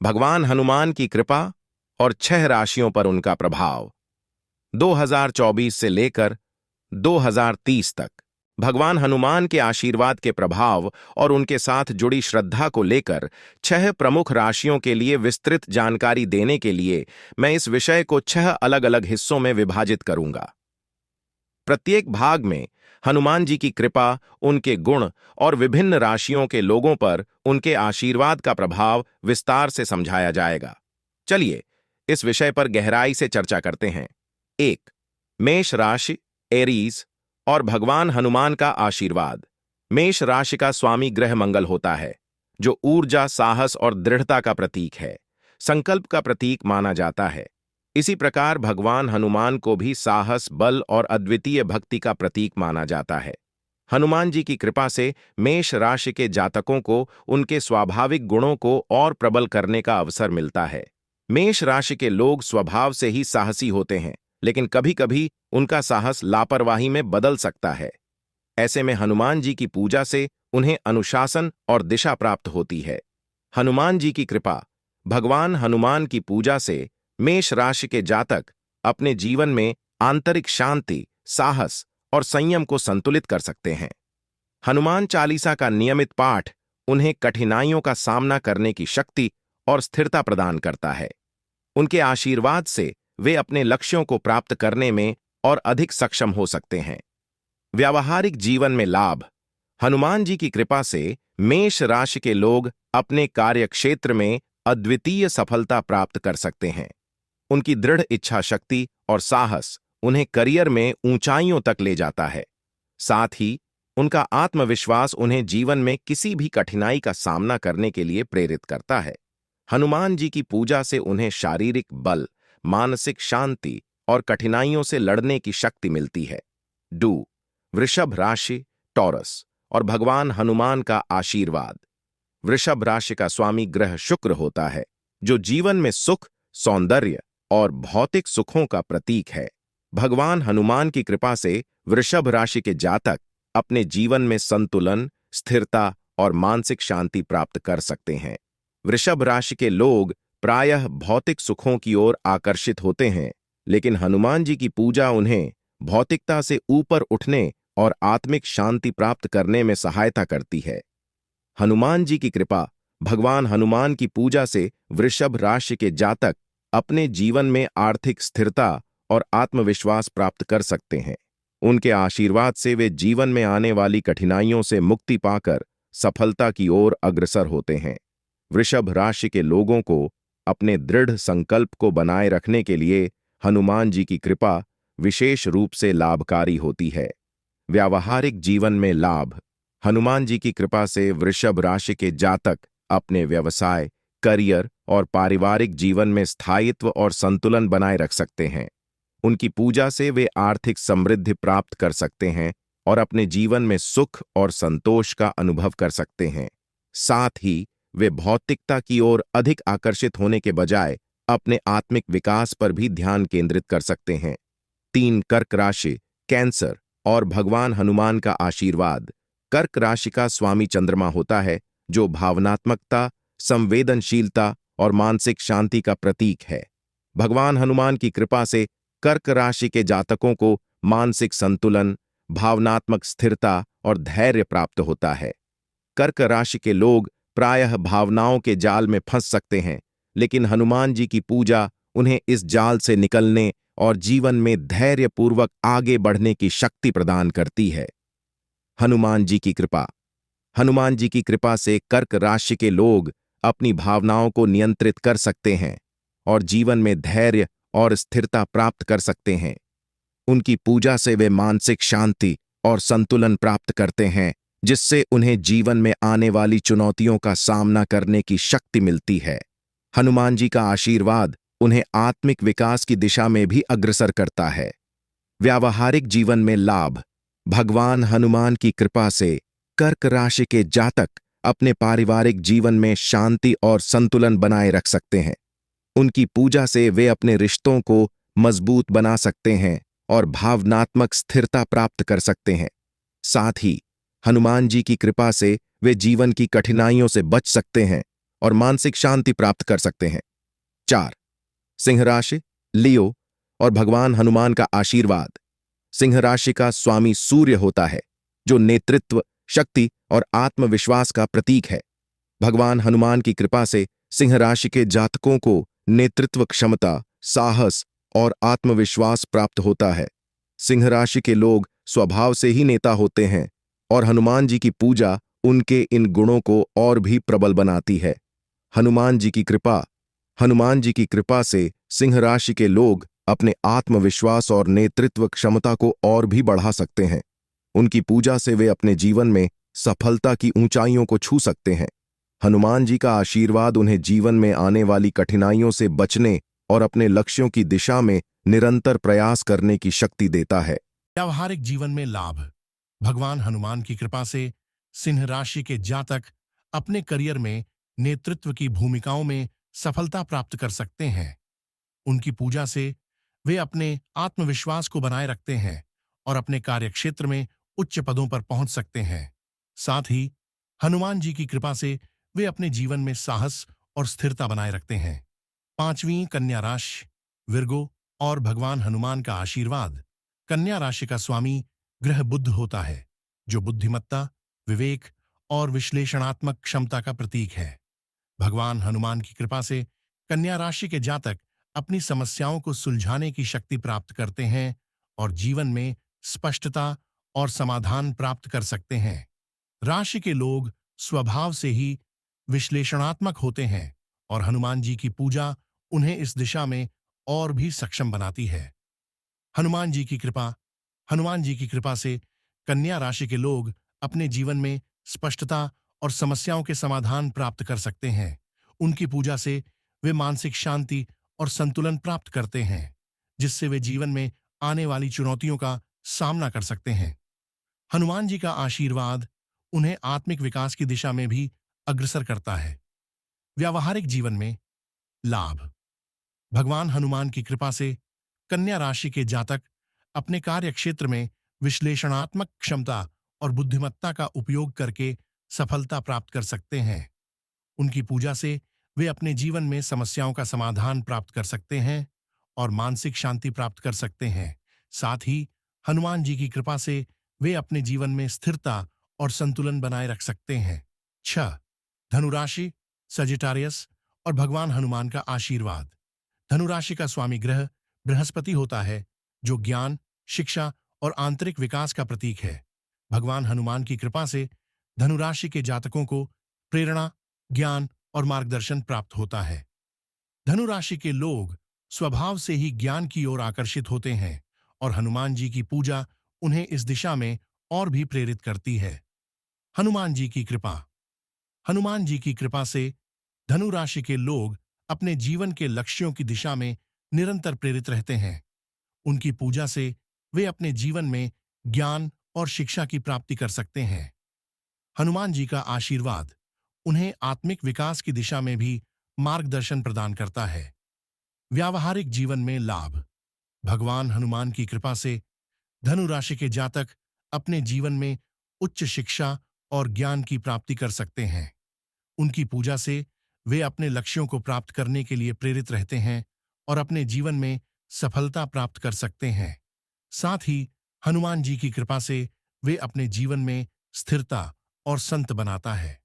भगवान हनुमान की कृपा और 6 राशियों पर उनका प्रभाव। 2024 से लेकर 2030 तक भगवान हनुमान के आशीर्वाद के प्रभाव और उनके साथ जुड़ी श्रद्धा को लेकर 6 प्रमुख राशियों के लिए विस्तृत जानकारी देने के लिए मैं इस विषय को 6 अलग-अलग हिस्सों में विभाजित करूंगा। प्रत्येक भाग में हनुमान जी की कृपा, उनके गुण और विभिन्न राशियों के लोगों पर उनके आशीर्वाद का प्रभाव विस्तार से समझाया जाएगा। चलिए इस विषय पर गहराई से चर्चा करते हैं। 1. मेष राशि, एरीज और भगवान हनुमान का आशीर्वाद। मेष राशि का स्वामी ग्रह मंगल होता है, जो ऊर्जा, साहस और दृढ़ता का प्रतीक है, संकल्प का प्रतीक माना जाता है। इसी प्रकार भगवान हनुमान को भी साहस, बल और अद्वितीय भक्ति का प्रतीक माना जाता है। हनुमान जी की कृपा से मेष राशि के जातकों को उनके स्वाभाविक गुणों को और प्रबल करने का अवसर मिलता है। मेष राशि के लोग स्वभाव से ही साहसी होते हैं, लेकिन कभी-कभी उनका साहस लापरवाही में बदल सकता है। ऐसे में हनुमान जी की पूजा से उन्हें अनुशासन और दिशा प्राप्त होती है। हनुमान जी की कृपा। भगवान हनुमान की पूजा से मेष राशि के जातक अपने जीवन में आंतरिक शांति, साहस और संयम को संतुलित कर सकते हैं। हनुमान चालीसा का नियमित पाठ उन्हें कठिनाइयों का सामना करने की शक्ति और स्थिरता प्रदान करता है। उनके आशीर्वाद से वे अपने लक्ष्यों को प्राप्त करने में और अधिक सक्षम हो सकते हैं। व्यावहारिक जीवन में लाभ। हनुमान जी की कृपा से मेष राशि के लोग अपने कार्यक्षेत्र में अद्वितीय सफलता प्राप्त कर सकते हैं। उनकी दृढ़ इच्छा शक्ति और साहस उन्हें करियर में ऊंचाइयों तक ले जाता है। साथ ही उनका आत्मविश्वास उन्हें जीवन में किसी भी कठिनाई का सामना करने के लिए प्रेरित करता है। हनुमान जी की पूजा से उन्हें शारीरिक बल, मानसिक शांति और कठिनाइयों से लड़ने की शक्ति मिलती है। वृषभ राशि, टॉरस और भगवान हनुमान का आशीर्वाद। वृषभ राशि का स्वामी ग्रह शुक्र होता है, जो जीवन में सुख, सौंदर्य और भौतिक सुखों का प्रतीक है। भगवान हनुमान की कृपा से वृषभ राशि के जातक अपने जीवन में संतुलन, स्थिरता और मानसिक शांति प्राप्त कर सकते हैं। वृषभ राशि के लोग प्रायः भौतिक सुखों की ओर आकर्षित होते हैं, लेकिन हनुमान जी की पूजा उन्हें भौतिकता से ऊपर उठने और आत्मिक शांति प्राप्त करने में सहायता करती है। हनुमान जी की कृपा। भगवान हनुमान की पूजा से वृषभ राशि के जातक अपने जीवन में आर्थिक स्थिरता और आत्मविश्वास प्राप्त कर सकते हैं। उनके आशीर्वाद से वे जीवन में आने वाली कठिनाइयों से मुक्ति पाकर सफलता की ओर अग्रसर होते हैं। वृषभ राशि के लोगों को अपने दृढ़ संकल्प को बनाए रखने के लिए हनुमान जी की कृपा विशेष रूप से लाभकारी होती है। व्यावहारिक जीवन में लाभ। हनुमान जी की कृपा से वृषभ राशि के जातक अपने व्यवसाय, करियर और पारिवारिक जीवन में स्थायित्व और संतुलन बनाए रख सकते हैं। उनकी पूजा से वे आर्थिक समृद्धि प्राप्त कर सकते हैं और अपने जीवन में सुख और संतोष का अनुभव कर सकते हैं। साथ ही वे भौतिकता की ओर अधिक आकर्षित होने के बजाय अपने आत्मिक विकास पर भी ध्यान केंद्रित कर सकते हैं। 3. कर्क राशि, कैंसर और भगवान हनुमान का आशीर्वाद। कर्क राशि का स्वामी चंद्रमा होता है, जो भावनात्मकता, संवेदनशीलता और मानसिक शांति का प्रतीक है। भगवान हनुमान की कृपा से कर्क राशि के जातकों को मानसिक संतुलन, भावनात्मक स्थिरता और धैर्य प्राप्त होता है। कर्क राशि के लोग प्रायः भावनाओं के जाल में फंस सकते हैं, लेकिन हनुमान जी की पूजा उन्हें इस जाल से निकलने और जीवन में धैर्यपूर्वक आगे बढ़ने की शक्ति प्रदान करती है। हनुमान जी की कृपा। हनुमान जी की कृपा से कर्क राशि के लोग अपनी भावनाओं को नियंत्रित कर सकते हैं और जीवन में धैर्य और स्थिरता प्राप्त कर सकते हैं। उनकी पूजा से वे मानसिक शांति और संतुलन प्राप्त करते हैं, जिससे उन्हें जीवन में आने वाली चुनौतियों का सामना करने की शक्ति मिलती है। हनुमान जी का आशीर्वाद उन्हें आत्मिक विकास की दिशा में भी अग्रसर करता है। व्यावहारिक जीवन में लाभ। भगवान हनुमान की कृपा से कर्क राशि के जातक अपने पारिवारिक जीवन में शांति और संतुलन बनाए रख सकते हैं। उनकी पूजा से वे अपने रिश्तों को मजबूत बना सकते हैं और भावनात्मक स्थिरता प्राप्त कर सकते हैं। साथ ही हनुमान जी की कृपा से वे जीवन की कठिनाइयों से बच सकते हैं और मानसिक शांति प्राप्त कर सकते हैं। 4. सिंह राशि, लियो और भगवान हनुमान का आशीर्वाद। सिंह राशि का स्वामी सूर्य होता है, जो नेतृत्व, शक्ति और आत्मविश्वास का प्रतीक है। भगवान हनुमान की कृपा से सिंह राशि के जातकों को नेतृत्व क्षमता, साहस और आत्मविश्वास प्राप्त होता है। सिंह राशि के लोग स्वभाव से ही नेता होते हैं और हनुमान जी की पूजा उनके इन गुणों को और भी प्रबल बनाती है। हनुमान जी की कृपा। हनुमान जी की कृपा से सिंह राशि के लोग अपने आत्मविश्वास और नेतृत्व क्षमता को और भी बढ़ा सकते हैं। उनकी पूजा से वे अपने जीवन में सफलता की ऊंचाइयों को छू सकते हैं। हनुमान जी का आशीर्वाद उन्हें जीवन में आने वाली कठिनाइयों से बचने और अपने लक्ष्यों की दिशा में निरंतर प्रयास करने की शक्ति देता है। व्यावहारिक जीवन में लाभ। भगवान हनुमान की कृपा से सिंह राशि के जातक अपने करियर में नेतृत्व की भूमिकाओं में सफलता प्राप्त कर सकते हैं। उनकी पूजा से वे अपने आत्मविश्वास को बनाए रखते हैं और अपने कार्यक्षेत्र में उच्च पदों पर पहुंच सकते हैं। साथ ही हनुमान जी की कृपा से वे अपने जीवन में साहस और स्थिरता बनाए रखते हैं। 5वीं कन्या राशि, विर्गो और भगवान हनुमान का आशीर्वाद। कन्या राशि का स्वामी ग्रह बुध होता है, जो बुद्धिमत्ता, विवेक और विश्लेषणात्मक क्षमता का प्रतीक है। भगवान हनुमान की कृपा से कन्या राशि के जातक अपनी समस्याओं को सुलझाने की शक्ति प्राप्त करते हैं और जीवन में स्पष्टता और समाधान प्राप्त कर सकते हैं। राशि के लोग स्वभाव से ही विश्लेषणात्मक होते हैं और हनुमान जी की पूजा उन्हें इस दिशा में और भी सक्षम बनाती है। हनुमान जी की कृपा। हनुमान जी की कृपा से कन्या राशि के लोग अपने जीवन में स्पष्टता और समस्याओं के समाधान प्राप्त कर सकते हैं। उनकी पूजा से वे मानसिक शांति और संतुलन प्राप्त करते हैं, जिससे वे जीवन में आने वाली चुनौतियों का सामना कर सकते हैं। हनुमान जी का आशीर्वाद उन्हें आत्मिक विकास की दिशा में भी अग्रसर करता है। व्यावहारिक जीवन में लाभ। भगवान हनुमान की कृपा से कन्या राशि के जातक अपने कार्य क्षेत्र में विश्लेषणात्मक क्षमता और बुद्धिमत्ता का उपयोग करके सफलता प्राप्त कर सकते हैं। उनकी पूजा से वे अपने जीवन में समस्याओं का समाधान प्राप्त कर सकते हैं और मानसिक शांति प्राप्त कर सकते हैं। साथ ही हनुमान जी की कृपा से वे अपने जीवन में स्थिरता और संतुलन बनाए रख सकते हैं। 6. धनुराशि, सजिटारियस और भगवान हनुमान का आशीर्वाद। धनुराशि का स्वामी ग्रह बृहस्पति होता है, जो ज्ञान, शिक्षा और आंतरिक विकास का प्रतीक है। भगवान हनुमान की कृपा से धनुराशि के जातकों को प्रेरणा, ज्ञान और मार्गदर्शन प्राप्त होता है। धनुराशि के लोग स्वभाव से ही ज्ञान की ओर आकर्षित होते हैं और हनुमान जी की पूजा उन्हें इस दिशा में और भी प्रेरित करती है। हनुमान जी की कृपा। हनुमान जी की कृपा से धनु राशि के लोग अपने जीवन के लक्ष्यों की दिशा में निरंतर प्रेरित रहते हैं। उनकी पूजा से वे अपने जीवन में ज्ञान और शिक्षा की प्राप्ति कर सकते हैं। हनुमान जी का आशीर्वाद उन्हें आत्मिक विकास की दिशा में भी मार्गदर्शन प्रदान करता है। व्यावहारिक जीवन में लाभ। भगवान हनुमान की कृपा से धनु राशि के जातक अपने जीवन में उच्च शिक्षा और ज्ञान की प्राप्ति कर सकते हैं। उनकी पूजा से वे अपने लक्ष्यों को प्राप्त करने के लिए प्रेरित रहते हैं और अपने जीवन में सफलता प्राप्त कर सकते हैं। साथ ही हनुमान जी की कृपा से वे अपने जीवन में स्थिरता और संत बनाता है।